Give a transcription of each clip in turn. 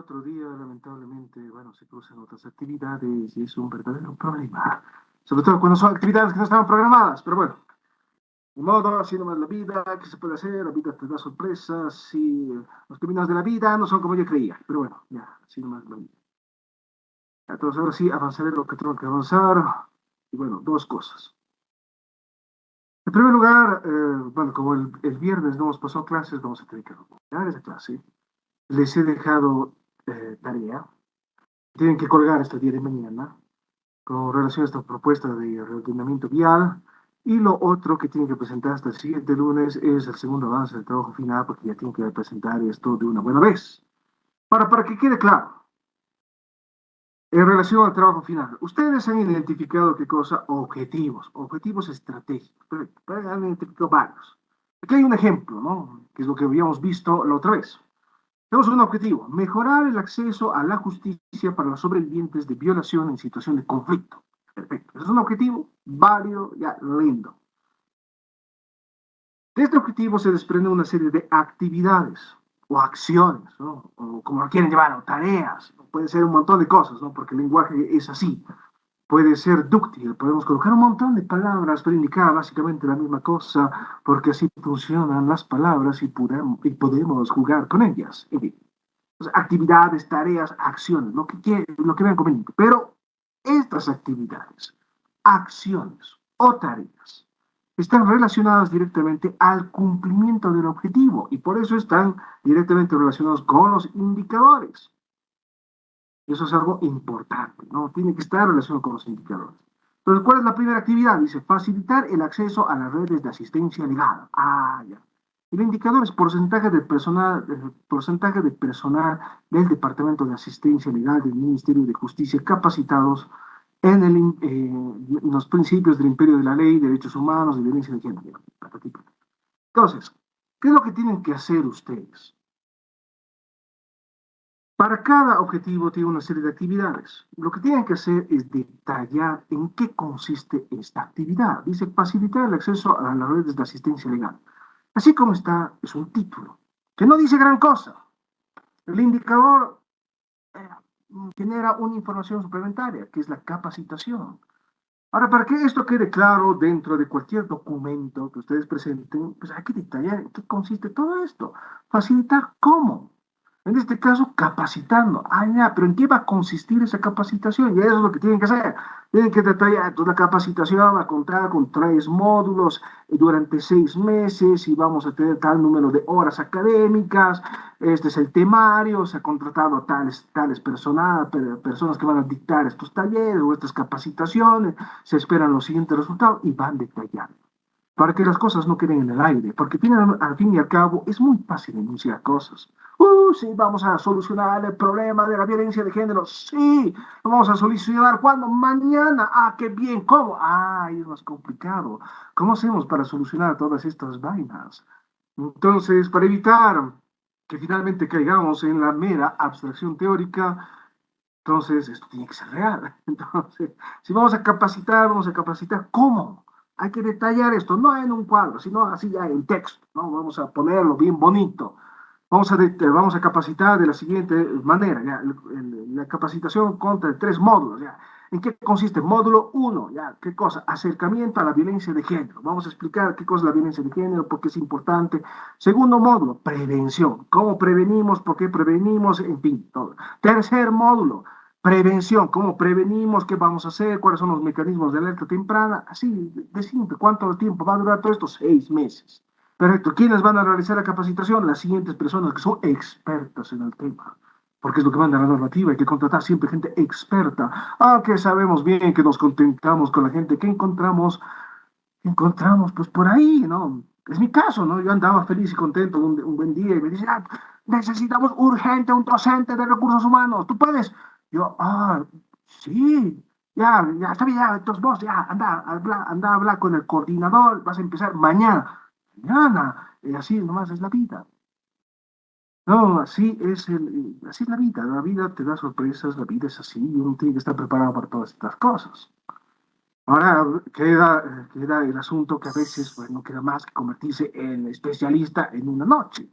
otro día, lamentablemente, bueno, se cruzan otras actividades y es un verdadero problema. Sobre todo cuando son actividades que no estaban programadas, pero bueno, de modo, así nomás la vida, ¿qué se puede hacer? La vida te da sorpresas y los caminos de la vida no son como yo creía, pero bueno, ya, así nomás la vida. Entonces ahora sí, avanzaré lo que tengo que avanzar. Y bueno, dos cosas. En primer lugar, bueno, como el viernes no hemos pasado clases, vamos a tener que recuperar esa clase. Les he dejado tarea. Tienen que colgar este día de mañana con relación a esta propuesta de reordenamiento vial. Y lo otro que tienen que presentar hasta el siguiente lunes es el segundo avance del trabajo final, porque ya tienen que presentar esto de una buena vez. Para que quede claro, en relación al trabajo final, ustedes han identificado qué cosa, objetivos estratégicos. Pero han identificado varios. Aquí hay un ejemplo, ¿no? Que es lo que habíamos visto la otra vez. Tenemos un objetivo, mejorar el acceso a la justicia para los sobrevivientes de violación en situación de conflicto. Perfecto. Es un objetivo válido, ya lindo. De este objetivo se desprende una serie de actividades o acciones, ¿no? O como lo quieren llevar, o tareas. Puede ser un montón de cosas, ¿no? Porque el lenguaje es así. Puede ser dúctil, podemos colocar un montón de palabras para indicar básicamente la misma cosa, porque así funcionan las palabras y podemos jugar con ellas. En fin, actividades, tareas, acciones, lo que vean conveniente. Pero estas actividades, acciones o tareas están relacionadas directamente al cumplimiento del objetivo y por eso están directamente relacionados con los indicadores. Eso es algo importante, ¿no? Tiene que estar relacionado con los indicadores. Entonces, ¿cuál es la primera actividad? Dice, facilitar el acceso a las redes de asistencia legal. Ah, ya. El indicador es porcentaje de personal del Departamento de Asistencia Legal del Ministerio de Justicia capacitados en los principios del imperio de la ley, derechos humanos, de violencia de género. Entonces, ¿qué es lo que tienen que hacer ustedes? Para cada objetivo tiene una serie de actividades. Lo que tienen que hacer es detallar en qué consiste esta actividad. Dice facilitar el acceso a las redes de asistencia legal. Así como está, es un título, que no dice gran cosa. El indicador eh, genera una información suplementaria, que es la capacitación. Ahora, para que esto quede claro dentro de cualquier documento que ustedes presenten, pues hay que detallar en qué consiste todo esto. Facilitar cómo. En este caso, capacitando. Ah, ya, pero ¿en qué va a consistir esa capacitación? Y eso es lo que tienen que hacer. Tienen que detallar. Toda la capacitación va a contar con 3 módulos durante 6 meses y vamos a tener tal número de horas académicas. Este es el temario. Se ha contratado a tales personas que van a dictar estos talleres o estas capacitaciones. Se esperan los siguientes resultados y van detallando para que las cosas no queden en el aire, porque al fin y al cabo es muy fácil enunciar cosas. Sí, vamos a solucionar el problema de la violencia de género. Sí, lo vamos a solucionar. ¿Cuándo? Mañana. Ah, qué bien. ¿Cómo? Ah, es más complicado. ¿Cómo hacemos para solucionar todas estas vainas? Entonces, para evitar que finalmente caigamos en la mera abstracción teórica, entonces esto tiene que ser real. Entonces, si vamos a capacitar, ¿cómo? Hay que detallar esto, no en un cuadro, sino así ya en texto, ¿no? Vamos a ponerlo bien bonito. Vamos a capacitar de la siguiente manera, ya, la capacitación consta de 3 módulos, ya. ¿En qué consiste? Módulo 1, ya, ¿qué cosa? Acercamiento a la violencia de género. Vamos a explicar qué cosa es la violencia de género, por qué es importante. Segundo módulo, prevención. ¿Cómo prevenimos? ¿Por qué prevenimos? En fin, todo. Tercer módulo, prevención. ¿Cómo prevenimos? ¿Qué vamos a hacer? ¿Cuáles son los mecanismos de alerta temprana? Así, de simple. ¿Cuánto tiempo va a durar todo esto? 6 meses. Perfecto. ¿Quiénes van a realizar la capacitación? Las siguientes personas que son expertas en el tema. Porque es lo que manda la normativa, hay que contratar siempre gente experta. Aunque sabemos bien que nos contentamos con la gente que encontramos pues por ahí, ¿no? Es mi caso, ¿no? Yo andaba feliz y contento un buen día y me dicen, ah, necesitamos urgente un docente de recursos humanos, ¿tú puedes? Yo, sí, ya, está bien, ya, entonces vos, ya, anda a hablar con el coordinador, vas a empezar mañana, y así nomás es la vida. No, así es la vida te da sorpresas, la vida es así, y uno tiene que estar preparado para todas estas cosas. Ahora queda el asunto que a veces pues, no queda más que convertirse en especialista en una noche.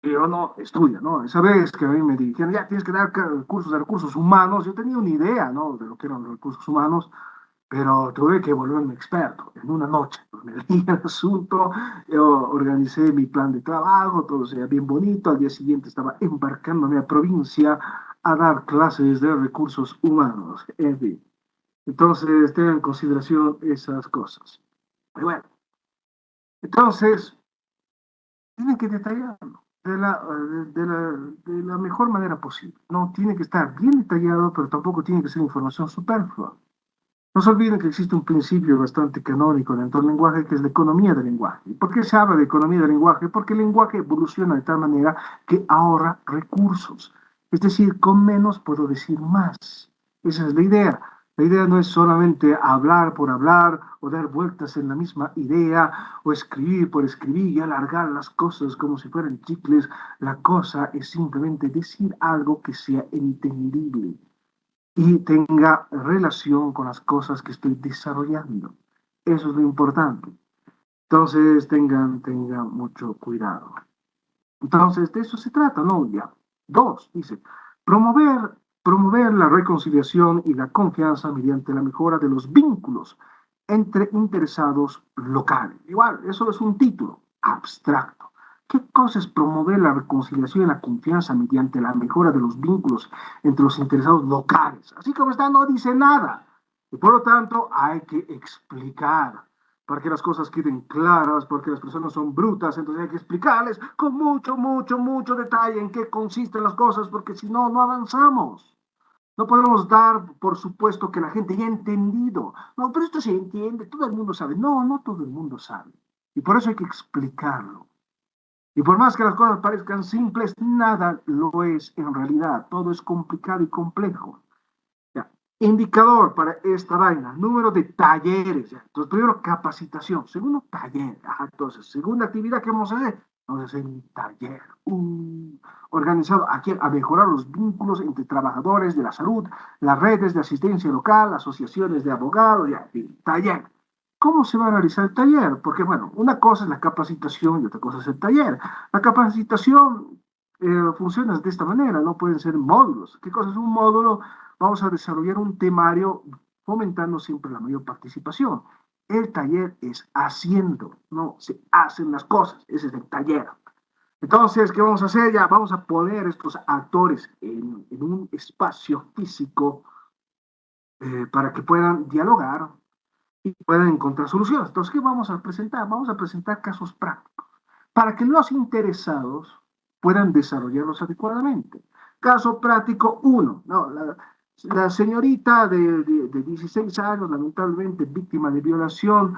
Y yo no, estudia, ¿no? Esa vez que a mí me dijeron, ya tienes que dar cursos de recursos humanos, yo tenía una idea, ¿no? De lo que eran los recursos humanos, pero tuve que volverme experto en una noche. Pues me leí el asunto, yo organicé mi plan de trabajo, todo sea bien bonito. Al día siguiente estaba embarcándome a provincia a dar clases de recursos humanos. En fin, entonces tengan en consideración esas cosas. Y bueno, entonces tienen que detallarlo de la mejor manera posible. No tiene que estar bien detallado, pero tampoco tiene que ser información superflua. No se olviden que existe un principio bastante canónico dentro del lenguaje que es la economía del lenguaje. ¿Y por qué se habla de economía del lenguaje? Porque el lenguaje evoluciona de tal manera que ahorra recursos. Es decir, con menos puedo decir más. Esa es la idea. La idea no es solamente hablar por hablar o dar vueltas en la misma idea o escribir por escribir y alargar las cosas como si fueran chicles. La cosa es simplemente decir algo que sea entendible y tenga relación con las cosas que estoy desarrollando. Eso es lo importante. Entonces, tengan mucho cuidado. Entonces, de eso se trata, ¿no? Ya. Dos, dice, promover la reconciliación y la confianza mediante la mejora de los vínculos entre interesados locales. Igual, eso es un título abstracto. ¿Qué cosa es promover la reconciliación y la confianza mediante la mejora de los vínculos entre los interesados locales? Así como está, no dice nada. Y por lo tanto, hay que explicar para que las cosas queden claras, porque las personas son brutas, entonces hay que explicarles con mucho detalle en qué consisten las cosas, porque si no, no avanzamos. No podemos dar por supuesto que la gente ya ha entendido. No, pero esto se entiende, todo el mundo sabe. No, no todo el mundo sabe. Y por eso hay que explicarlo. Y por más que las cosas parezcan simples, nada lo es en realidad. Todo es complicado y complejo. Ya. Indicador para esta vaina, número de talleres. Ya. Entonces, primero capacitación, segundo taller. Ajá, entonces, segunda actividad que vamos a hacer, vamos a hacer un taller organizado aquí a mejorar los vínculos entre trabajadores de la salud, las redes de asistencia local, asociaciones de abogados, ya, taller. ¿Cómo se va a realizar el taller? Porque, bueno, una cosa es la capacitación y otra cosa es el taller. La capacitación funciona de esta manera, no pueden ser módulos. ¿Qué cosa es un módulo? Vamos a desarrollar un temario fomentando siempre la mayor participación. El taller es haciendo, no se hacen las cosas, ese es el taller. Entonces, ¿qué vamos a hacer? Ya vamos a poner estos actores en un espacio físico para que puedan dialogar y puedan encontrar soluciones. Entonces, ¿qué vamos a presentar? Vamos a presentar casos prácticos para que los interesados puedan desarrollarlos adecuadamente. Caso práctico uno, ¿no? La señorita de 16 años, lamentablemente víctima de violación,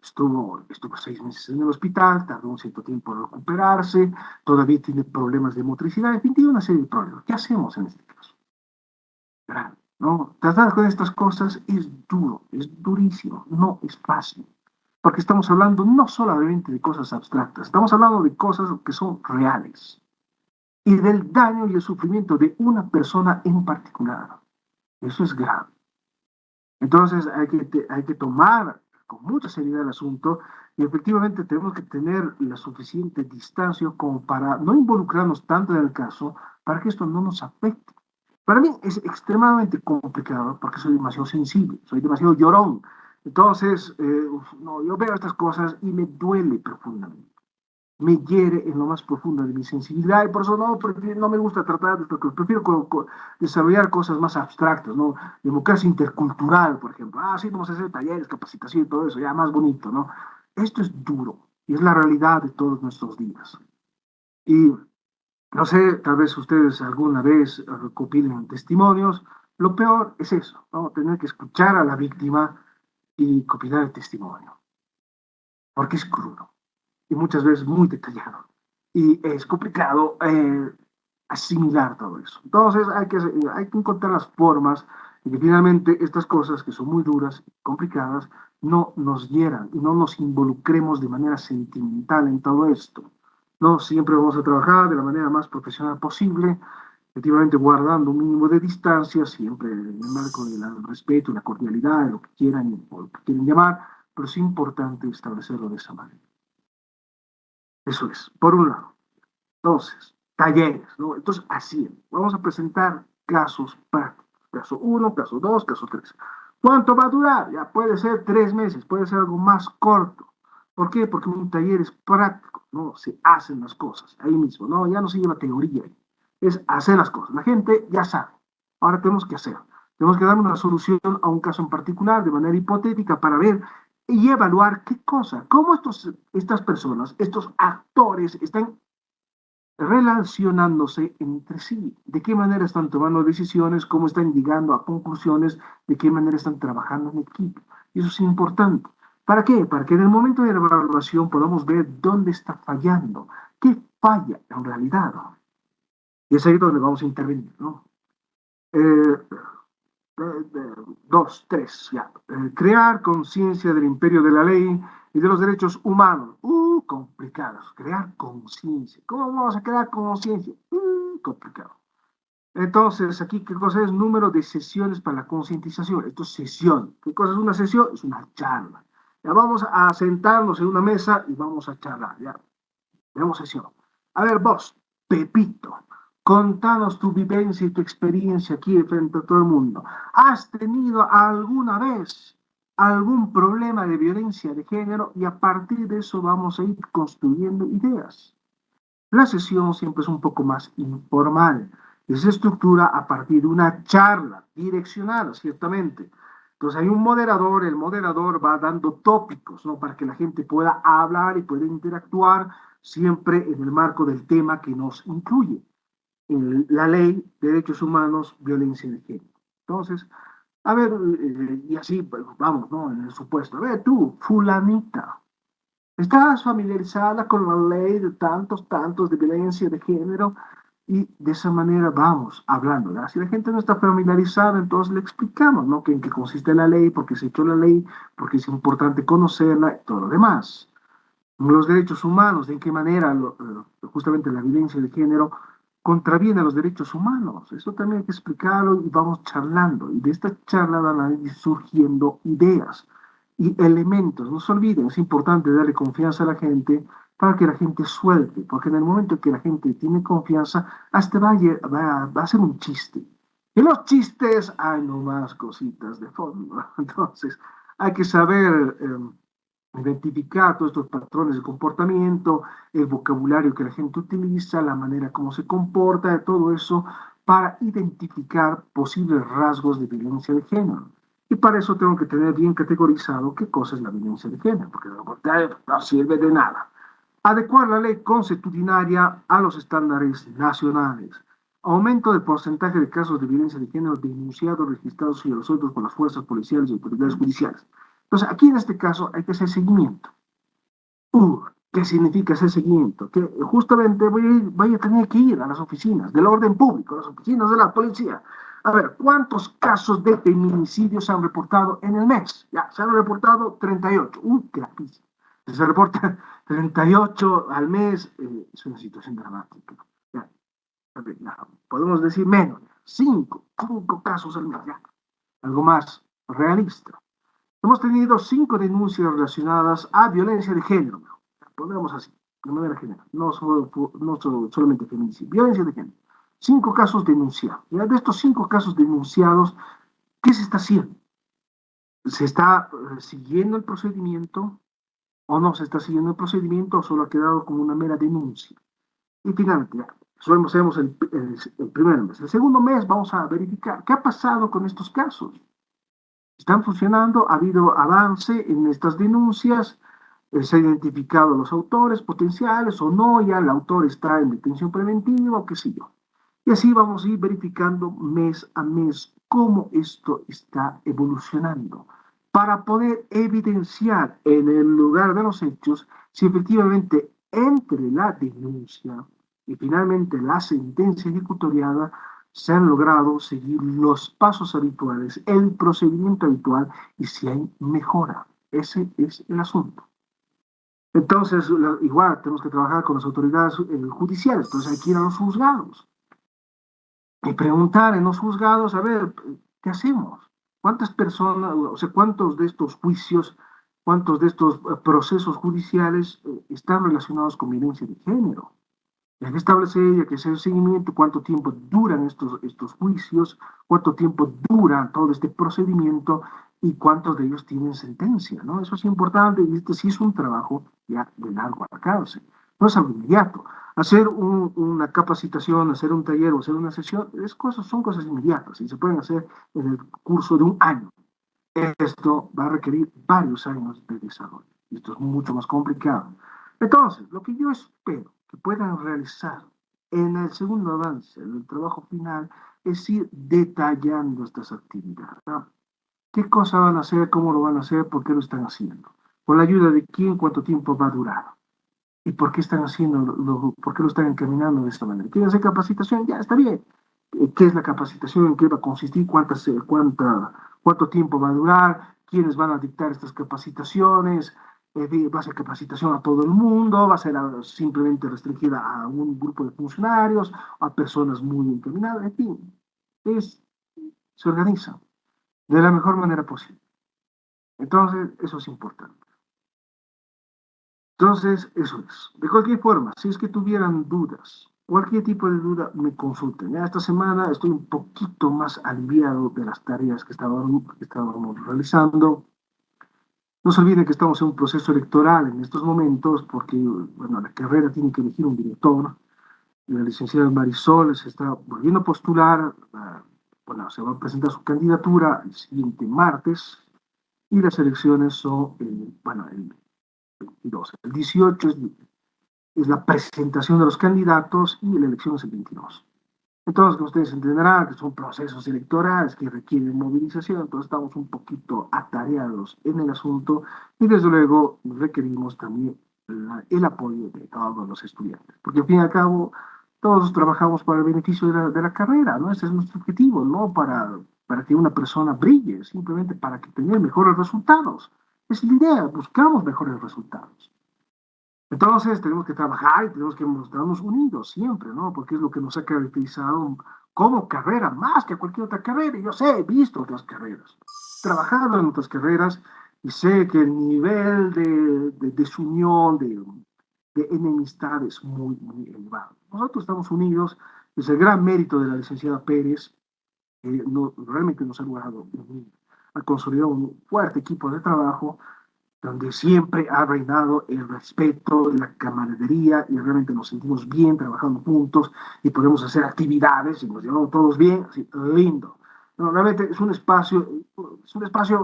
estuvo 6 meses en el hospital, tardó un cierto tiempo en recuperarse, todavía tiene problemas de motricidad, en fin, tiene una serie de problemas. ¿Qué hacemos en este caso? ¿No? Tratar con estas cosas es duro, es durísimo, no es fácil, porque estamos hablando no solamente de cosas abstractas, estamos hablando de cosas que son reales y del daño y el sufrimiento de una persona en particular. Eso es grave. Entonces hay que tomar con mucha seriedad el asunto y efectivamente tenemos que tener la suficiente distancia como para no involucrarnos tanto en el caso para que esto no nos afecte. Para mí es extremadamente complicado porque soy demasiado sensible, soy demasiado llorón. Entonces, no, yo veo estas cosas y me duele profundamente. Me hiere en lo más profundo de mi sensibilidad y por eso no me gusta tratar de esto, prefiero desarrollar cosas más abstractas, ¿no? Democracia intercultural, por ejemplo. Ah, sí, vamos a hacer talleres, capacitación y todo eso, ya más bonito, ¿no? Esto es duro y es la realidad de todos nuestros días. Y no sé, tal vez ustedes alguna vez recopilen testimonios. Lo peor es eso, ¿no? Tener que escuchar a la víctima y copiar el testimonio, porque es crudo y muchas veces muy detallado. Y es complicado asimilar todo eso. Entonces hay que encontrar las formas de que finalmente estas cosas que son muy duras y complicadas no nos hieran y no nos involucremos de manera sentimental en todo esto. No siempre vamos a trabajar de la manera más profesional posible, efectivamente guardando un mínimo de distancia, siempre en el marco del respeto y la cordialidad, de lo que quieran o lo que quieren llamar, pero es importante establecerlo de esa manera. Eso es, por un lado. Entonces, talleres, ¿no? Entonces, así, vamos a presentar casos prácticos. Caso uno, caso 2, caso 3. ¿Cuánto va a durar? Ya puede ser 3 meses, puede ser algo más corto. ¿Por qué? Porque un taller es práctico, ¿no? Se hacen las cosas ahí mismo, ¿no? Ya no se lleva teoría, es hacer las cosas. La gente ya sabe. Ahora tenemos que hacer. Tenemos que dar una solución a un caso en particular de manera hipotética para ver y evaluar qué cosa, cómo estas personas, estos actores están relacionándose entre sí, de qué manera están tomando decisiones, cómo están llegando a conclusiones, de qué manera están trabajando en equipo. Y eso es importante. ¿Para qué? Para que en el momento de la evaluación podamos ver dónde está fallando, qué falla en realidad. Y es ahí donde vamos a intervenir, ¿no? Eh, dos, tres, ya. Crear conciencia del imperio de la ley y de los derechos humanos. Complicados. Crear conciencia. ¿Cómo vamos a crear conciencia? Complicado. Entonces, aquí, ¿qué cosa es? Número de sesiones para la concientización. Esto es sesión. ¿Qué cosa es una sesión? Es una charla. Ya vamos a sentarnos en una mesa y vamos a charlar. Ya, tenemos sesión. A ver, vos, Pepito, contanos tu vivencia y tu experiencia aquí frente a todo el mundo. ¿Has tenido alguna vez algún problema de violencia de género? Y a partir de eso vamos a ir construyendo ideas. La sesión siempre es un poco más informal y se estructura a partir de una charla direccionada, ciertamente. Entonces hay un moderador, el moderador va dando tópicos, ¿no? Para que la gente pueda hablar y pueda interactuar siempre en el marco del tema que nos incluye, en la ley, derechos humanos, violencia de género. Entonces, a ver, y así pues, vamos, ¿no? En el supuesto. A ver, tú, fulanita, ¿estás familiarizada con la ley de tantos de violencia de género? Y de esa manera vamos hablando, ¿verdad? Si la gente no está familiarizada, entonces le explicamos, ¿no? Que en qué consiste la ley, por qué se echó la ley, por qué es importante conocerla y todo lo demás. Los derechos humanos, de qué manera justamente la violencia de género contraviene a los derechos humanos. Eso también hay que explicarlo y vamos charlando. Y de esta charla van a ir surgiendo ideas y elementos. No se olviden, es importante darle confianza a la gente para que la gente suelte, porque en el momento en que la gente tiene confianza, hasta va a ser un chiste. Y los chistes, hay nomás cositas de fondo. Entonces, hay que saber identificar todos estos patrones de comportamiento, el vocabulario que la gente utiliza, la manera como se comporta, de todo eso, para identificar posibles rasgos de violencia de género. Y para eso tengo que tener bien categorizado qué cosa es la violencia de género, porque de lo contrario no sirve de nada. Adecuar la ley consuetudinaria a los estándares nacionales. Aumento del porcentaje de casos de violencia de género denunciados, registrados y resueltos por las fuerzas policiales y autoridades judiciales. Entonces, aquí en este caso hay que hacer seguimiento. ¿Qué significa ese seguimiento? Que justamente voy a tener que ir a las oficinas del orden público, a las oficinas de la policía. A ver, ¿cuántos casos de feminicidios se han reportado en el mes? Ya, se han reportado 38. Qué difícil. Si se reportan 38 al mes, es una situación dramática. Ya, ya, podemos decir menos, 5 casos al mes, ya. Algo más realista. Hemos tenido 5 denuncias relacionadas a violencia de género. Pondremos así, de manera general, no solamente feminicidio, violencia de género. 5 casos denunciados. Y de estos 5 casos denunciados, ¿qué se está haciendo? ¿Se está siguiendo el procedimiento o no se está siguiendo el procedimiento o solo ha quedado como una mera denuncia? Y finalmente, ya, solo hacemos el primer mes. El segundo mes vamos a verificar qué ha pasado con estos casos. ¿Están funcionando? ¿Ha habido avance en estas denuncias? ¿Se han identificado los autores potenciales o no? ¿Ya el autor está en detención preventiva o qué sé yo? Y así vamos a ir verificando mes a mes cómo esto está evolucionando para poder evidenciar en el lugar de los hechos si efectivamente entre la denuncia y finalmente la sentencia ejecutoriada se han logrado seguir los pasos habituales, el procedimiento habitual y si hay mejora. Ese es el asunto. Entonces, igual tenemos que trabajar con las autoridades judiciales, entonces hay que ir a los juzgados y preguntar en los juzgados, a ver, ¿qué hacemos? ¿Cuántas personas, o sea, cuántos de estos juicios, cuántos de estos procesos judiciales están relacionados con violencia de género? Y hay que establecer y hay que hacer seguimiento, cuánto tiempo duran estos juicios, cuánto tiempo dura todo este procedimiento y cuántos de ellos tienen sentencia, ¿no? Eso es importante y este sí es un trabajo ya de largo alcance, no es algo inmediato. Hacer una capacitación, hacer un taller o hacer una sesión, son cosas inmediatas y se pueden hacer en el curso de un año. Esto va a requerir varios años de desarrollo. Y esto es mucho más complicado. Entonces, lo que yo espero que puedan realizar en el segundo avance, en el trabajo final, es ir detallando estas actividades, ¿no? ¿Qué cosa van a hacer? ¿Cómo lo van a hacer? ¿Por qué lo están haciendo? ¿Con la ayuda de quién? ¿Cuánto tiempo va a durar? ¿Y por qué están haciendo, por qué lo están encaminando de esta manera? ¿Quieren hacer capacitación? Ya, está bien. ¿Qué es la capacitación? ¿En qué va a consistir? ¿Cuánto tiempo va a durar? ¿Quiénes van a dictar estas capacitaciones? ¿Va a ser capacitación a todo el mundo? ¿Va a ser simplemente restringida a un grupo de funcionarios? ¿A personas muy encaminadas? En fin, se organiza de la mejor manera posible. Entonces, eso es importante. Entonces, eso es. De cualquier forma, si es que tuvieran dudas, cualquier tipo de duda, me consulten. Ya esta semana estoy un poquito más aliviado de las tareas que estábamos realizando. No se olviden que estamos en un proceso electoral en estos momentos, porque bueno, la carrera tiene que elegir un director. La licenciada Marisol se está volviendo a postular. Bueno, se va a presentar su candidatura el siguiente martes y las elecciones son, bueno, el 22. El 18 es la presentación de los candidatos y la elección es el 22. Entonces, como ustedes entenderán, que son procesos electorales que requieren movilización, entonces estamos un poquito atareados en el asunto y desde luego requerimos también el apoyo de todos los estudiantes, porque al fin y al cabo todos trabajamos para el beneficio de la carrera, ¿no? Ese es nuestro objetivo, no para que una persona brille, simplemente para que tenga mejores resultados. Esa es la idea, buscamos mejores resultados. Entonces tenemos que trabajar y tenemos que mostrarnos unidos siempre, ¿no? Porque es lo que nos ha caracterizado como carrera, más que cualquier otra carrera. Yo sé, he visto otras carreras, trabajado en otras carreras y sé que el nivel de desunión, de enemistad es muy, muy elevado. Nosotros estamos unidos, es el gran mérito de la licenciada Pérez, realmente nos ha logrado ha consolidado un fuerte equipo de trabajo donde siempre ha reinado el respeto, la camaradería y realmente nos sentimos bien trabajando juntos y podemos hacer actividades y nos llevamos todos bien, así, lindo. No, realmente es un espacio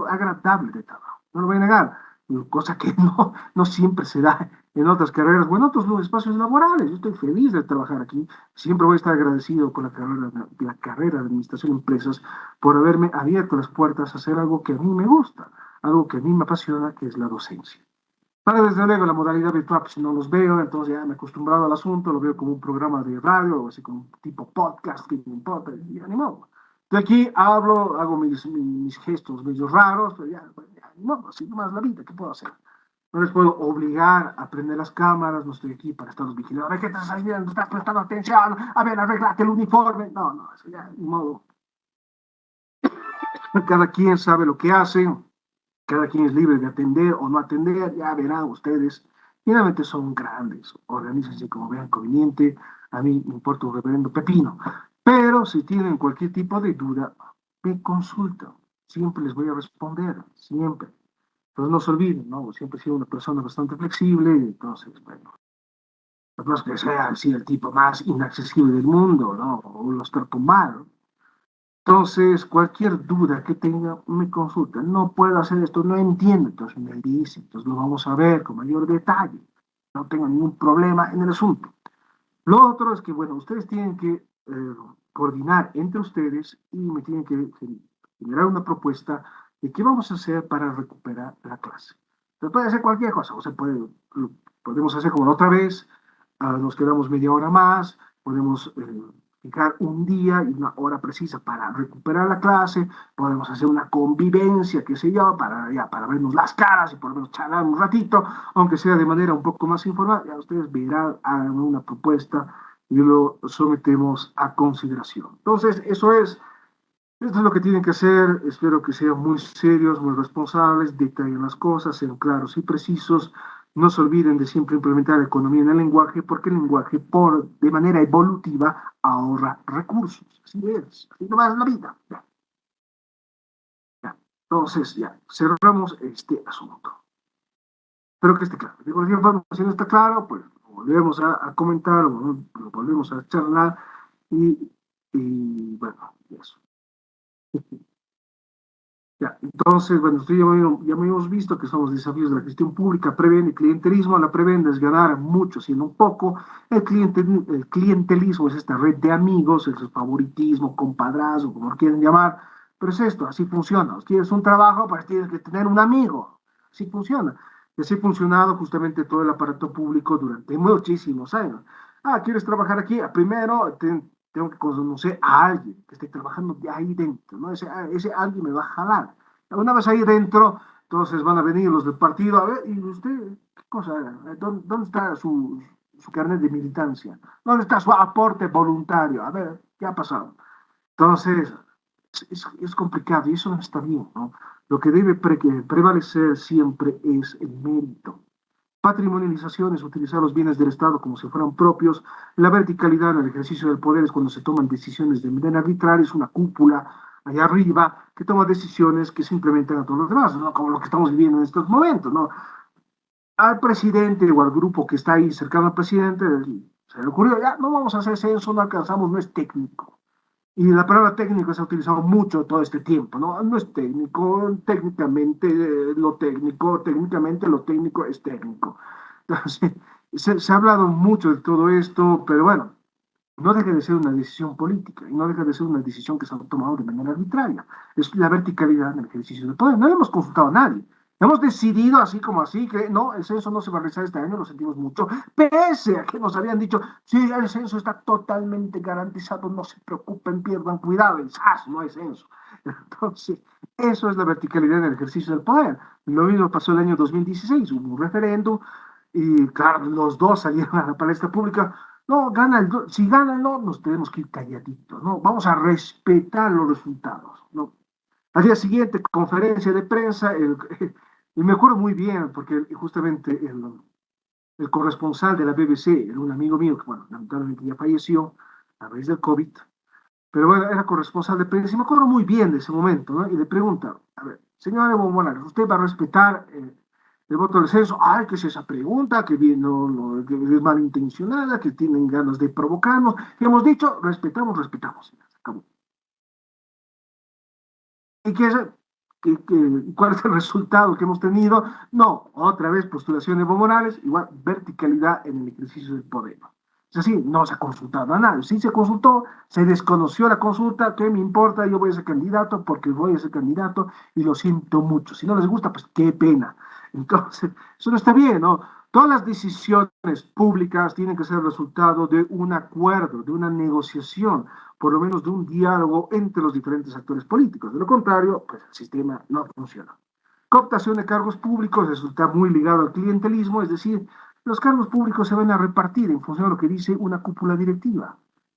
agradable de trabajo, no lo voy a negar, cosa que no siempre se da en otras carreras o en otros espacios laborales. Yo estoy feliz de trabajar aquí, siempre voy a estar agradecido con la carrera de Administración de Empresas por haberme abierto las puertas a hacer algo que a mí me gusta, algo que a mí me apasiona, que es la docencia. Para desde luego la modalidad virtual, pues no los veo, entonces ya me he acostumbrado al asunto, lo veo como un programa de radio, así como un tipo podcast, que me importa, y ni modo. De aquí hablo, hago mis gestos medio raros, pero ya, ni modo, así nomás la vida, ¿qué puedo hacer? No les puedo obligar a prender las cámaras, no estoy aquí para estarlos vigilando. A ver, ¿qué estás haciendo? ¿Estás prestando atención? A ver, arreglate el uniforme. No, no, eso ya, ni modo. Cada quien sabe lo que hace, cada quien es libre de atender o no atender, ya verán ustedes. Finalmente son grandes, organícense como vean conveniente, a mí me importa un reverendo pepino. Pero si tienen cualquier tipo de duda, me consultan, siempre les voy a responder, siempre. Entonces no se olviden, ¿no? Siempre he sido una persona bastante flexible, entonces, bueno, no es que sea así el tipo más inaccesible del mundo, ¿no? O los trato mal. Entonces, cualquier duda que tenga, me consulta. No puedo hacer esto, no entiendo. Entonces me dice, entonces lo vamos a ver con mayor detalle. No tengo ningún problema en el asunto. Lo otro es que, bueno, ustedes tienen que coordinar entre ustedes y me tienen que generar una propuesta de qué vamos a hacer para recuperar la clase. Se puede hacer cualquier cosa, o sea, podemos hacer como la otra vez, nos quedamos media hora más, podemos fijar un día y una hora precisa para recuperar la clase, podemos hacer una convivencia, qué sé yo, para vernos las caras y por lo menos charlar un ratito, aunque sea de manera un poco más informal. Ya ustedes verán, hagan una propuesta y lo sometemos a consideración. Entonces, esto es lo que tienen que hacer. Espero que sean muy serios, muy responsables, detallen las cosas, sean claros y precisos No se olviden de siempre implementar la economía en el lenguaje, porque el lenguaje, de manera evolutiva, ahorra recursos. Así es, así no va la vida. Ya, ya. Entonces, ya, cerramos este asunto. Espero que esté claro. Digo, si la información está clara, pues lo volvemos a comentar, lo volvemos a charlar y bueno, eso. Ya, entonces, bueno, ya hemos visto que son los desafíos de la gestión pública, prevén el clientelismo, la prebenda es ganar mucho, siendo un poco, el clientelismo es esta red de amigos, el favoritismo, compadrazgo, como lo quieren llamar, pero es esto, así funciona, quieres un trabajo, pues tienes que tener un amigo, así funciona, y así ha funcionado justamente todo el aparato público durante muchísimos años. Ah, ¿quieres trabajar aquí? Primero, tengo que conocer a alguien que esté trabajando de ahí dentro, ¿no? Ese alguien me va a jalar. Una vez ahí dentro, entonces van a venir los del partido, a ver, ¿y usted qué cosa? ¿Dónde está su carnet de militancia? ¿Dónde está su aporte voluntario? A ver, ¿qué ha pasado? Entonces, es complicado y eso no está bien, ¿no? Lo que debe prevalecer siempre es el mérito. Patrimonialización es utilizar los bienes del Estado como si fueran propios. La verticalidad en el ejercicio del poder es cuando se toman decisiones de manera arbitraria, es una cúpula allá arriba que toma decisiones que se implementan a todos los demás, ¿no? Como lo que estamos viviendo en estos momentos, ¿no? Al presidente o al grupo que está ahí cercano al presidente se le ocurrió, ya no vamos a hacer censo, no alcanzamos, no es técnico. Y la palabra técnico se ha utilizado mucho todo este tiempo, ¿no? No es técnico, técnicamente técnicamente lo técnico es técnico. Entonces, se ha hablado mucho de todo esto, pero bueno, no deja de ser una decisión política y no deja de ser una decisión que se ha tomado de manera arbitraria. Es la verticalidad en el ejercicio del poder. No le hemos consultado a nadie. Hemos decidido así como así que no, el censo no se va a realizar este año, lo sentimos mucho, pese a que nos habían dicho, sí, el censo está totalmente garantizado, no se preocupen, pierdan cuidado, el SAS no hay censo. Entonces, eso es la verticalidad en el ejercicio del poder. Lo mismo pasó el año 2016, hubo un referéndum y claro, los dos salieron a la palestra pública. No, si gana el no, nos tenemos que ir calladitos, ¿no? Vamos a respetar los resultados, ¿no? Al día siguiente, conferencia de prensa, y me acuerdo muy bien, porque justamente el corresponsal de la BBC era un amigo mío que, bueno, lamentablemente ya falleció a raíz del COVID, pero bueno, era corresponsal de prensa y me acuerdo muy bien de ese momento, ¿no? Y le pregunta, a ver, señor Evo Morales, ¿usted va a respetar el voto del censo? Ay, ¿qué es esa pregunta? Que, bien, que es malintencionada, que tienen ganas de provocarnos. Y hemos dicho, respetamos, respetamos. Acabó. ¿Y cuál es el resultado que hemos tenido? No, otra vez postulación de Evo Morales, igual verticalidad en el ejercicio del poder. Es así, no se ha consultado a nadie. Sí se consultó, se desconoció la consulta, ¿qué me importa? Yo voy a ser candidato porque voy a ser candidato y lo siento mucho. Si no les gusta, pues qué pena. Entonces, eso no está bien, ¿no? Todas las decisiones públicas tienen que ser resultado de un acuerdo, de una negociación, por lo menos de un diálogo entre los diferentes actores políticos. De lo contrario, pues el sistema no funciona. Cooptación de cargos públicos resulta muy ligado al clientelismo, es decir, los cargos públicos se van a repartir en función de lo que dice una cúpula directiva.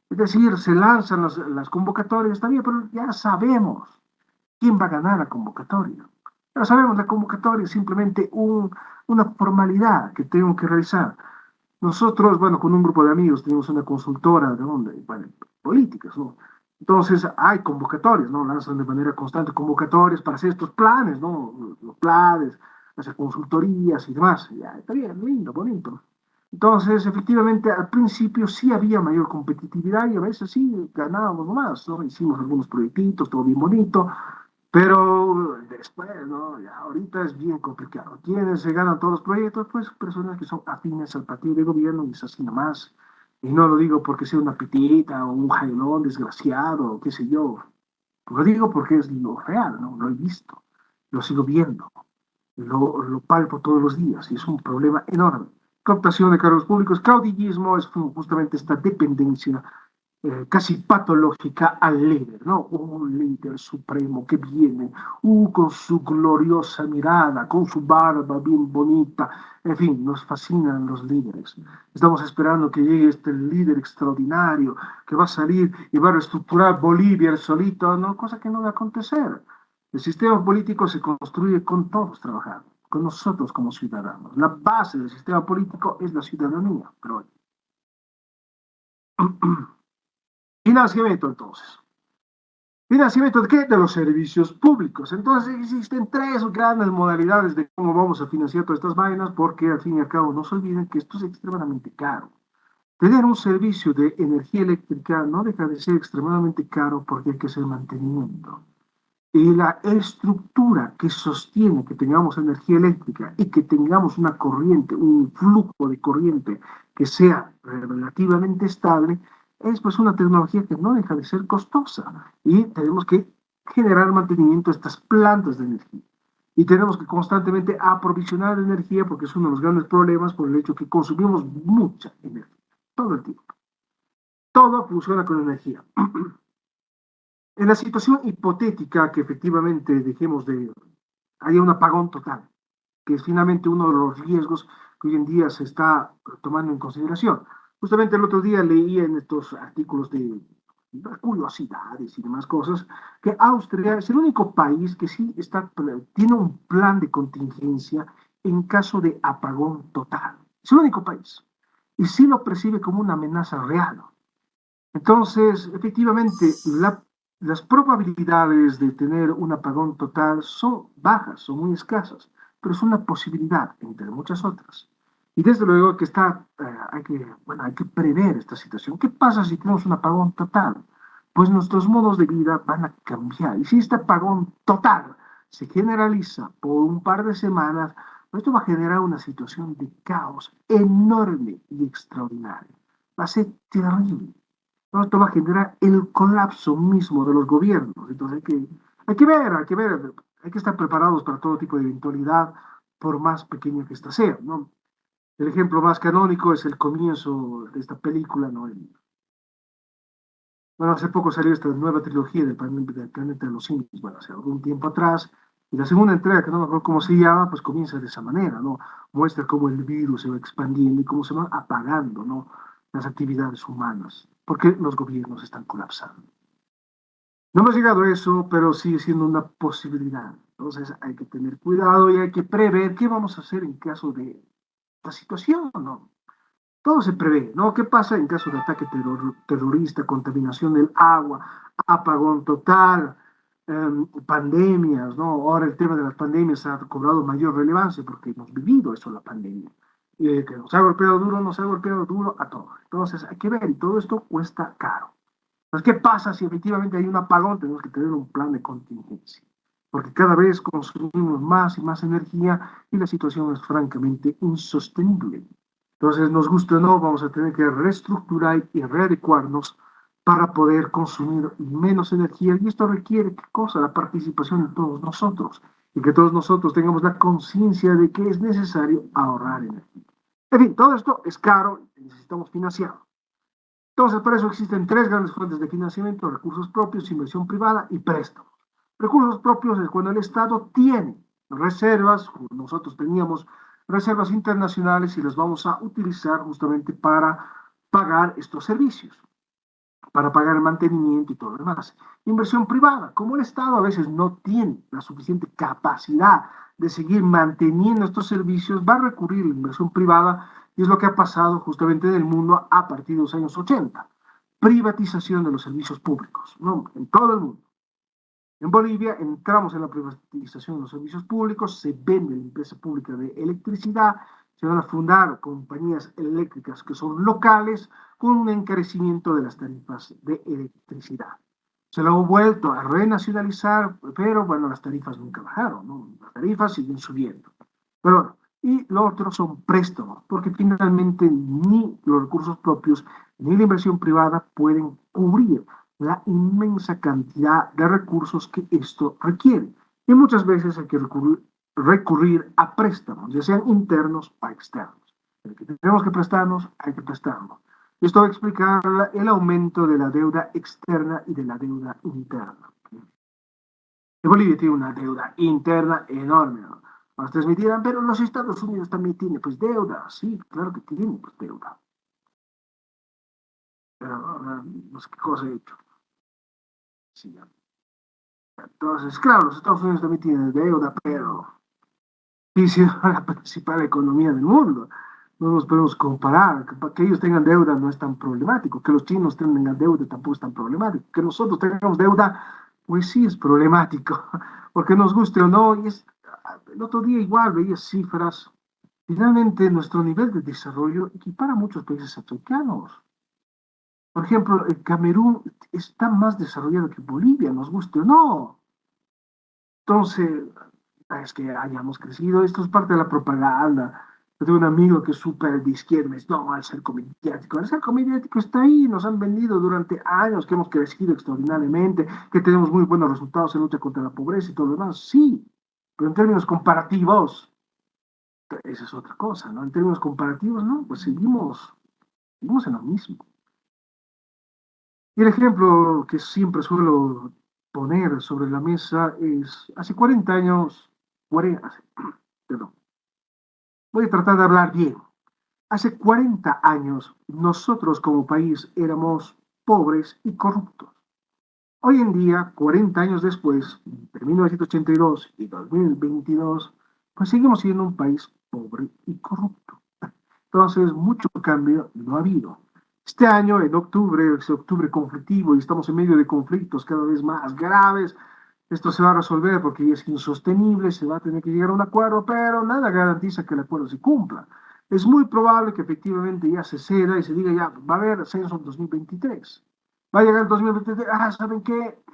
Es decir, se lanzan las convocatorias, está bien, pero ya sabemos quién va a ganar la convocatoria. Ya sabemos, la convocatoria es simplemente una formalidad que tengo que realizar. Nosotros, bueno, con un grupo de amigos tenemos una consultora de donde, bueno, políticas, ¿no? Entonces hay convocatorias, ¿no? Lanzan de manera constante convocatorias para hacer estos planes, ¿no? Los planes, hacer consultorías y demás. Ya, está bien, lindo, bonito. Entonces, efectivamente, al principio sí había mayor competitividad y a veces sí ganábamos más, ¿no? Hicimos algunos proyectitos, todo bien bonito, pero después, ¿no? Ya ahorita es bien complicado. ¿Quiénes se ganan todos los proyectos? Pues personas que son afines al partido de gobierno y es así nomás. Y no lo digo porque sea una pitita o un jailón desgraciado o qué sé yo. Lo digo porque es lo real, ¿no? Lo he visto, lo sigo viendo, lo palpo todos los días y es un problema enorme. Cooptación de cargos públicos, caudillismo es justamente esta dependencia casi patológica al líder, ¿no? Un líder supremo que viene con su gloriosa mirada, con su barba bien bonita, en fin, nos fascinan los líderes. Estamos esperando que llegue este líder extraordinario que va a salir y va a reestructurar Bolivia el solito, ¿no? Cosa que no va a acontecer. El sistema político se construye con todos trabajando. con nosotros como ciudadanos. La base del sistema político es la ciudadanía. Pero financiamiento, entonces. ¿Financiamiento de qué? De los servicios públicos. Entonces existen tres grandes modalidades de cómo vamos a financiar todas estas vainas, porque al fin y al cabo no se olviden que esto es extremadamente caro. Tener un servicio de energía eléctrica no deja de ser extremadamente caro porque hay que hacer mantenimiento. Y la estructura que sostiene que tengamos energía eléctrica y que tengamos una corriente, un flujo de corriente que sea relativamente estable, es pues una tecnología que no deja de ser costosa y tenemos que generar mantenimiento de estas plantas de energía. Y tenemos que constantemente aprovisionar energía porque es uno de los grandes problemas por el hecho que consumimos mucha energía todo el tiempo. Todo funciona con energía. En la situación hipotética que efectivamente dejemos de, haya un apagón total, que es finalmente uno de los riesgos que hoy en día se está tomando en consideración. Justamente el otro día leí en estos artículos de curiosidades y demás cosas que Austria es el único país que sí está, tiene un plan de contingencia en caso de apagón total. Es el único país. Y sí lo percibe como una amenaza real. Entonces, efectivamente, las probabilidades de tener un apagón total son bajas, son muy escasas, pero es una posibilidad entre muchas otras. Y desde luego que hay que prever esta situación. ¿Qué pasa si tenemos un apagón total? Pues nuestros modos de vida van a cambiar. Y si este apagón total se generaliza por un par de semanas, pues esto va a generar una situación de caos enorme y extraordinaria. Va a ser terrible. ¿No? Esto va a generar el colapso mismo de los gobiernos. Entonces hay que estar preparados para todo tipo de eventualidad, por más pequeña que ésta sea, ¿no? El ejemplo más canónico es el comienzo de esta película, ¿no? Bueno, hace poco salió esta nueva trilogía del planeta de los simios, bueno, hace algún tiempo atrás, y la segunda entrega, que no me acuerdo cómo se llama, pues comienza de esa manera, ¿no? Muestra cómo el virus se va expandiendo y cómo se van apagando, ¿no? Las actividades humanas, porque los gobiernos están colapsando. No hemos llegado a eso, pero sigue siendo una posibilidad. Entonces hay que tener cuidado y hay que prever qué vamos a hacer en caso de la situación, ¿no? Todo se prevé, ¿no? ¿Qué pasa en caso de ataque terrorista, contaminación del agua, apagón total, pandemias, ¿no? Ahora el tema de las pandemias ha cobrado mayor relevancia porque hemos vivido eso, la pandemia. Que nos ha golpeado duro, nos ha golpeado duro a todos. Entonces hay que ver, y todo esto cuesta caro. Entonces, ¿qué pasa si efectivamente hay un apagón? Tenemos que tener un plan de contingencia, porque cada vez consumimos más y más energía y la situación es francamente insostenible. Entonces, nos gusta o no, vamos a tener que reestructurar y readecuarnos para poder consumir menos energía. Y esto requiere, ¿qué cosa? La participación de todos nosotros. Y que todos nosotros tengamos la conciencia de que es necesario ahorrar energía. En fin, todo esto es caro y necesitamos financiarlo. Entonces, por eso existen tres grandes fuentes de financiamiento: recursos propios, inversión privada y préstamos. Recursos propios es cuando el Estado tiene reservas, nosotros teníamos reservas internacionales y las vamos a utilizar justamente para pagar estos servicios, para pagar el mantenimiento y todo lo demás. Inversión privada, como el Estado a veces no tiene la suficiente capacidad de seguir manteniendo estos servicios, va a recurrir a la inversión privada y es lo que ha pasado justamente en el mundo a partir de los años 80. Privatización de los servicios públicos, ¿no? En todo el mundo. En Bolivia entramos en la privatización de los servicios públicos, se vende la empresa pública de electricidad, se van a fundar compañías eléctricas que son locales con un encarecimiento de las tarifas de electricidad. Se lo han vuelto a renacionalizar, pero bueno, las tarifas nunca bajaron, ¿no? Las tarifas siguen subiendo. Pero bueno, y lo otro son préstamos, porque finalmente ni los recursos propios ni la inversión privada pueden cubrir la inmensa cantidad de recursos que esto requiere. Y muchas veces hay que recurrir a préstamos, ya sean internos o externos. El que tenemos que prestarnos, hay que prestarnos. Esto va a explicar el aumento de la deuda externa y de la deuda interna. Y Bolivia tiene una deuda interna enorme, ¿no? Ustedes me dirán, pero los Estados Unidos también tienen pues deuda. Sí, claro que tienen pues deuda. Pero no sé qué cosa he hecho. Sí, entonces, claro, los Estados Unidos también tienen deuda, pero y siendo la principal economía del mundo. No nos podemos comparar. Que ellos tengan deuda no es tan problemático. Que los chinos tengan deuda tampoco es tan problemático. Que nosotros tengamos deuda, pues sí es problemático. Porque nos guste o no. El otro día igual veía cifras. Finalmente, nuestro nivel de desarrollo equipara a muchos países africanos. Por ejemplo, el Camerún está más desarrollado que Bolivia, nos guste o no. Entonces, es que hayamos crecido, esto es parte de la propaganda. Yo tengo un amigo que es súper de izquierda, me dice, no, el cerco mediático está ahí, nos han vendido durante años que hemos crecido extraordinariamente, que tenemos muy buenos resultados en lucha contra la pobreza y todo lo demás. Sí, pero en términos comparativos, esa es otra cosa, ¿no? En términos comparativos, no, pues seguimos en lo mismo. Y el ejemplo que siempre suelo poner sobre la mesa es, hace 40 años, 40, perdón, voy a tratar de hablar bien. Hace 40 años, nosotros como país éramos pobres y corruptos. Hoy en día, 40 años después, entre 1982 y 2022, pues seguimos siendo un país pobre y corrupto. Entonces, mucho cambio no ha habido. Este año, en octubre, es octubre conflictivo y estamos en medio de conflictos cada vez más graves. Esto se va a resolver porque ya es insostenible, se va a tener que llegar a un acuerdo, pero nada garantiza que el acuerdo se cumpla. Es muy probable que efectivamente ya se ceda y se diga ya, va a haber censo en 2023. Va a llegar el 2023, ¿saben qué?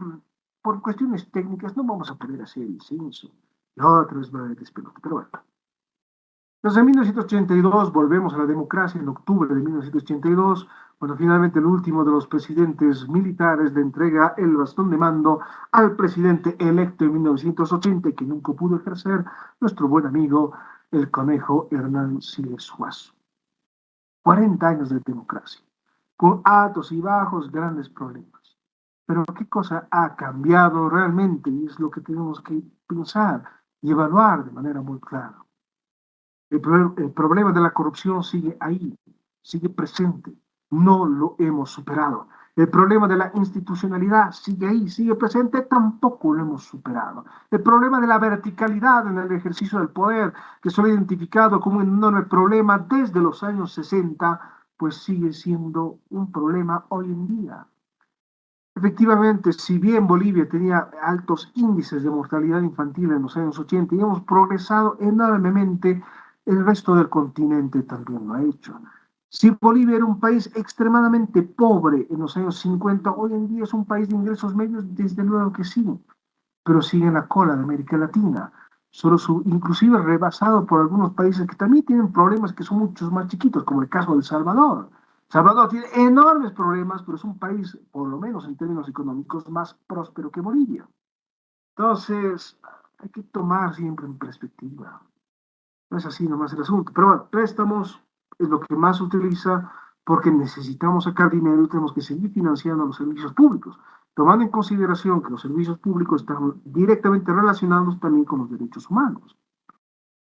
Por cuestiones técnicas no vamos a poder hacer el censo. Y otra vez va a haber despelote, pero bueno. Entonces, en 1982 volvemos a la democracia, en octubre de 1982, cuando finalmente el último de los presidentes militares le entrega el bastón de mando al presidente electo en 1980, que nunca pudo ejercer, nuestro buen amigo, el conejo Hernán Siles Suazo. 40 años de democracia, con altos y bajos, grandes problemas. Pero ¿qué cosa ha cambiado realmente? Y es lo que tenemos que pensar y evaluar de manera muy clara. El problema de la corrupción sigue ahí, sigue presente, no lo hemos superado. El problema de la institucionalidad sigue ahí, sigue presente, tampoco lo hemos superado. El problema de la verticalidad en el ejercicio del poder, que se ha identificado como un enorme problema desde los años 60, pues sigue siendo un problema hoy en día. Efectivamente, si bien Bolivia tenía altos índices de mortalidad infantil en los años 80 y hemos progresado enormemente, el resto del continente también lo ha hecho. Si Bolivia era un país extremadamente pobre en los años 50, hoy en día es un país de ingresos medios, desde luego que sí, pero sigue en la cola de América Latina, inclusive rebasado por algunos países que también tienen problemas que son muchos más chiquitos, como el caso de El Salvador. Salvador tiene enormes problemas, pero es un país, por lo menos en términos económicos, más próspero que Bolivia. Entonces, hay que tomar siempre en perspectiva. No es así nomás el asunto. Pero bueno, préstamos es lo que más se utiliza porque necesitamos sacar dinero y tenemos que seguir financiando los servicios públicos, tomando en consideración que los servicios públicos están directamente relacionados también con los derechos humanos.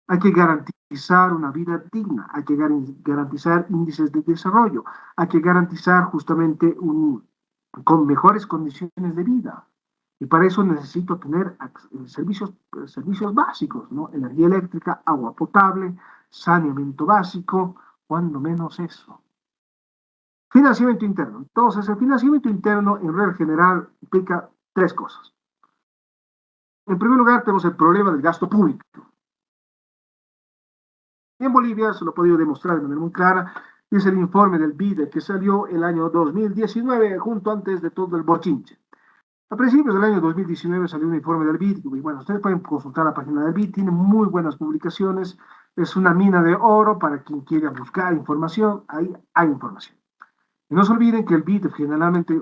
Hay que garantizar una vida digna, hay que garantizar índices de desarrollo, hay que garantizar justamente con mejores condiciones de vida. Y para eso necesito tener servicios básicos, ¿no? Energía eléctrica, agua potable, saneamiento básico, cuando menos eso. Financiamiento interno. Entonces, el financiamiento interno en regla general implica tres cosas. En primer lugar, tenemos el problema del gasto público. En Bolivia se lo ha podido demostrar de manera muy clara, es el informe del BID que salió el año 2019, junto antes de todo el bochinche. A principios del año 2019 salió un informe del BID, y bueno, ustedes pueden consultar la página del BID, tiene muy buenas publicaciones, es una mina de oro para quien quiera buscar información, ahí hay información. Y no se olviden que el BID generalmente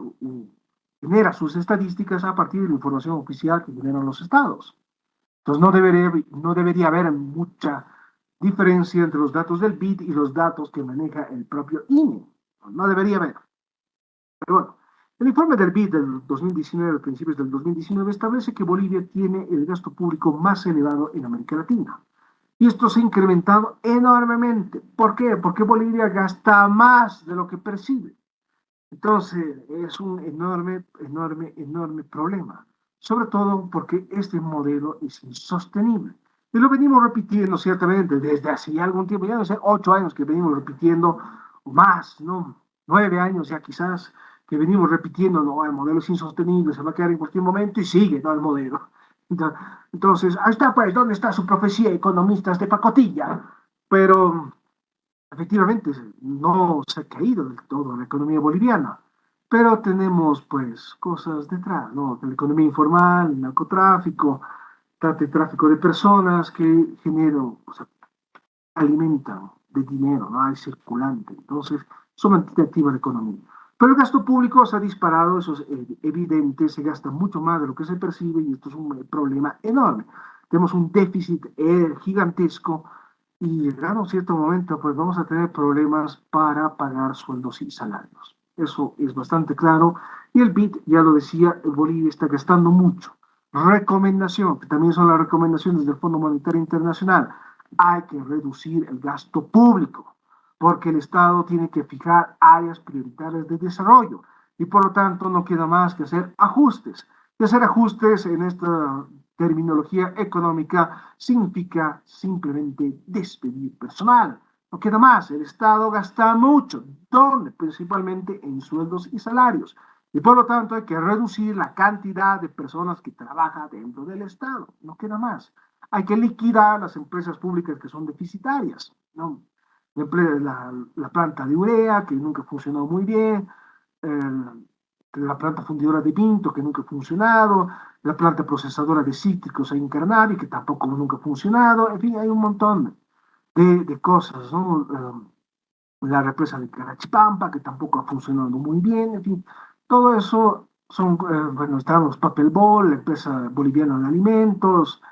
genera sus estadísticas a partir de la información oficial que generan los estados. Entonces no debería haber mucha diferencia entre los datos del BID y los datos que maneja el propio INE. No debería haber. Pero bueno, el informe del BID del 2019, a principios del 2019, establece que Bolivia tiene el gasto público más elevado en América Latina. Y esto se ha incrementado enormemente. ¿Por qué? Porque Bolivia gasta más de lo que percibe. Entonces, es un enorme, enorme, enorme problema. Sobre todo porque este modelo es insostenible. Y lo venimos repitiendo ciertamente desde hace ya algún tiempo, ya no sé, 8 años que venimos repitiendo, o más, ¿no? 9 años ya quizás, que venimos repitiendo, no, el modelo es insostenible, se va a quedar en cualquier momento y sigue, ¿no? El modelo. Entonces, ahí está, pues, ¿dónde está su profecía, economistas de pacotilla? Pero efectivamente no se ha caído del todo la economía boliviana, pero tenemos pues cosas detrás, ¿no? De la economía informal, el narcotráfico, trata de tráfico de personas que generan, o sea, alimentan de dinero, ¿no? Hay circulante, entonces son antitativas de economía. Pero el gasto público se ha disparado, eso es evidente, se gasta mucho más de lo que se percibe y esto es un problema enorme. Tenemos un déficit gigantesco y llegar a un cierto momento, pues vamos a tener problemas para pagar sueldos y salarios. Eso es bastante claro. Y el BID, ya lo decía, Bolivia está gastando mucho. Recomendación, que también son las recomendaciones del Fondo Monetario Internacional, hay que reducir el gasto público, porque el Estado tiene que fijar áreas prioritarias de desarrollo y por lo tanto no queda más que hacer ajustes. Y hacer ajustes en esta terminología económica significa simplemente despedir personal. No queda más, el Estado gasta mucho, ¿dónde? Principalmente en sueldos y salarios. Y por lo tanto hay que reducir la cantidad de personas que trabajan dentro del Estado. No queda más. Hay que liquidar las empresas públicas que son deficitarias, ¿no? La planta de urea, que nunca funcionó muy bien, la planta fundidora de Pinto, que nunca ha funcionado, la planta procesadora de cítricos en Carnavi, que tampoco nunca ha funcionado, en fin, hay un montón de cosas, ¿no? La represa de Carachipampa, que tampoco ha funcionado muy bien, en fin, todo eso son, bueno, están los Papel Bol, la empresa boliviana de alimentos,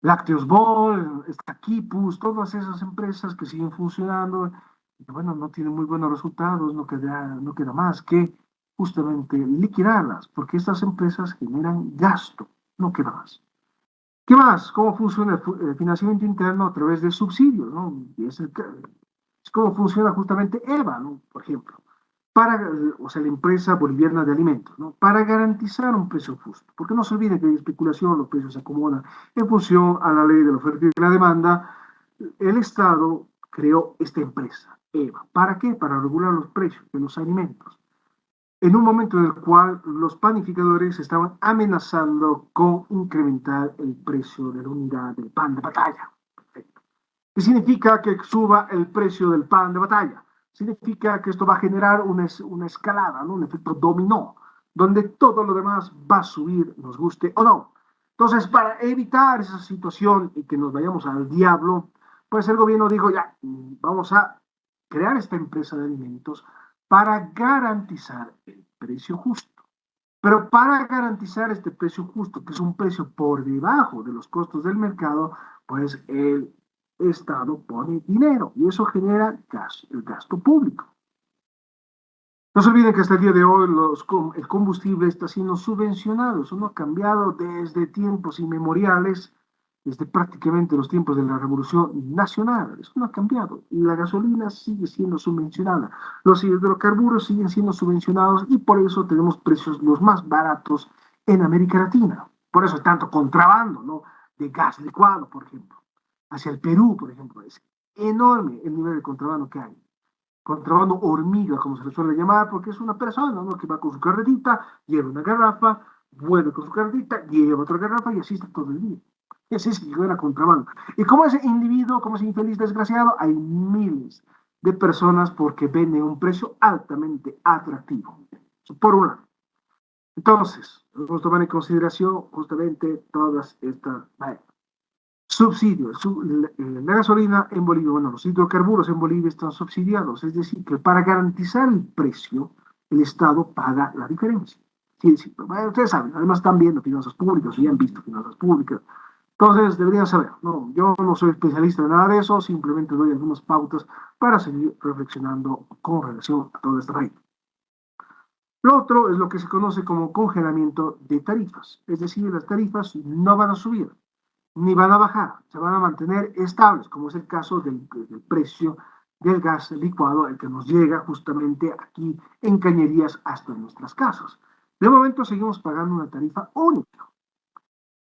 Lácteos Bol, Estaquipus, todas esas empresas que siguen funcionando, y bueno, no tienen muy buenos resultados, no queda más que justamente liquidarlas, porque estas empresas generan gasto, no queda más. ¿Qué más? ¿Cómo funciona el financiamiento interno a través de subsidios, ¿no? Y es cómo funciona justamente EVA, ¿no? Por ejemplo, para, o sea, la empresa boliviana de alimentos, ¿no? Para garantizar un precio justo. Porque no se olvide que hay especulación, los precios se acomodan en función a la ley de la oferta y de la demanda. El Estado creó esta empresa, EVA. ¿Para qué? Para regular los precios de los alimentos en un momento en el cual los panificadores estaban amenazando con incrementar el precio de la unidad del pan de batalla. Perfecto. ¿Qué significa que suba el precio del pan de batalla? Significa que esto va a generar una escalada, ¿no? Un efecto dominó, donde todo lo demás va a subir, nos guste o no. Entonces, para evitar esa situación y que nos vayamos al diablo, pues el gobierno dijo, ya, vamos a crear esta empresa de alimentos para garantizar el precio justo. Pero para garantizar este precio justo, que es un precio por debajo de los costos del mercado, pues el Estado pone dinero y eso genera el gasto público. No se olviden que hasta el día de hoy el combustible está siendo subvencionado. Eso no ha cambiado desde tiempos inmemoriales, desde prácticamente los tiempos de la Revolución Nacional. Eso no ha cambiado. Y la gasolina sigue siendo subvencionada. Los hidrocarburos siguen siendo subvencionados y por eso tenemos precios los más baratos en América Latina. Por eso hay tanto contrabando, ¿no? De gas licuado, por ejemplo. Hacia el Perú, por ejemplo. Es enorme el nivel de contrabando que hay contrabando hormiga, como se le suele llamar, porque es una persona, ¿no? Que va con su carretita, lleva una garrafa, vuelve con su carretita, lleva otra garrafa y así está todo el día. Y así se genera contrabando. Y como ese individuo, como ese infeliz desgraciado, hay miles de personas porque venden un precio altamente atractivo. Por un lado. Entonces, vamos a tomar en consideración justamente todas estas subsidios. La gasolina en Bolivia, bueno, los hidrocarburos en Bolivia están subsidiados, es decir, que para garantizar el precio, el Estado paga la diferencia. Sí, sí, bueno, ustedes saben, además están viendo finanzas públicas, y han visto finanzas públicas, entonces deberían saber, no, yo no soy especialista en nada de eso, simplemente doy algunas pautas para seguir reflexionando con relación a toda esta regla. Lo otro es lo que se conoce como congelamiento de tarifas, es decir, las tarifas no van a subir, ni van a bajar, se van a mantener estables, como es el caso del precio del gas licuado, el que nos llega justamente aquí en cañerías hasta nuestras casas. De momento seguimos pagando una tarifa única.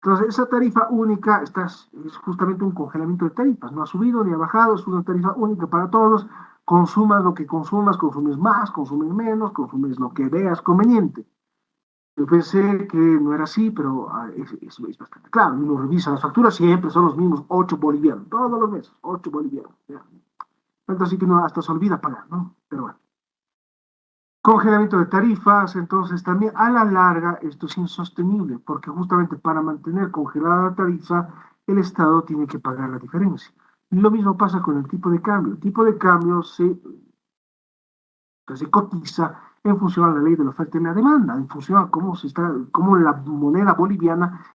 Entonces, esa tarifa única es justamente un congelamiento de tarifas, no ha subido ni ha bajado, es una tarifa única para todos, consumas lo que consumas, consumes más, consumes menos, consumes lo que veas conveniente. Yo pensé que no era así, pero es bastante claro. Uno revisa las facturas, siempre son los mismos 8 bolivianos, todos los meses, 8 bolivianos. Ya. Tanto así que no, hasta se olvida pagar, ¿no? Pero bueno. Congelamiento de tarifas, entonces también a la larga esto es insostenible, porque justamente para mantener congelada la tarifa, el Estado tiene que pagar la diferencia. Lo mismo pasa con el tipo de cambio. El tipo de cambio se cotiza en función a la ley de la oferta y la demanda, en función a cómo la moneda boliviana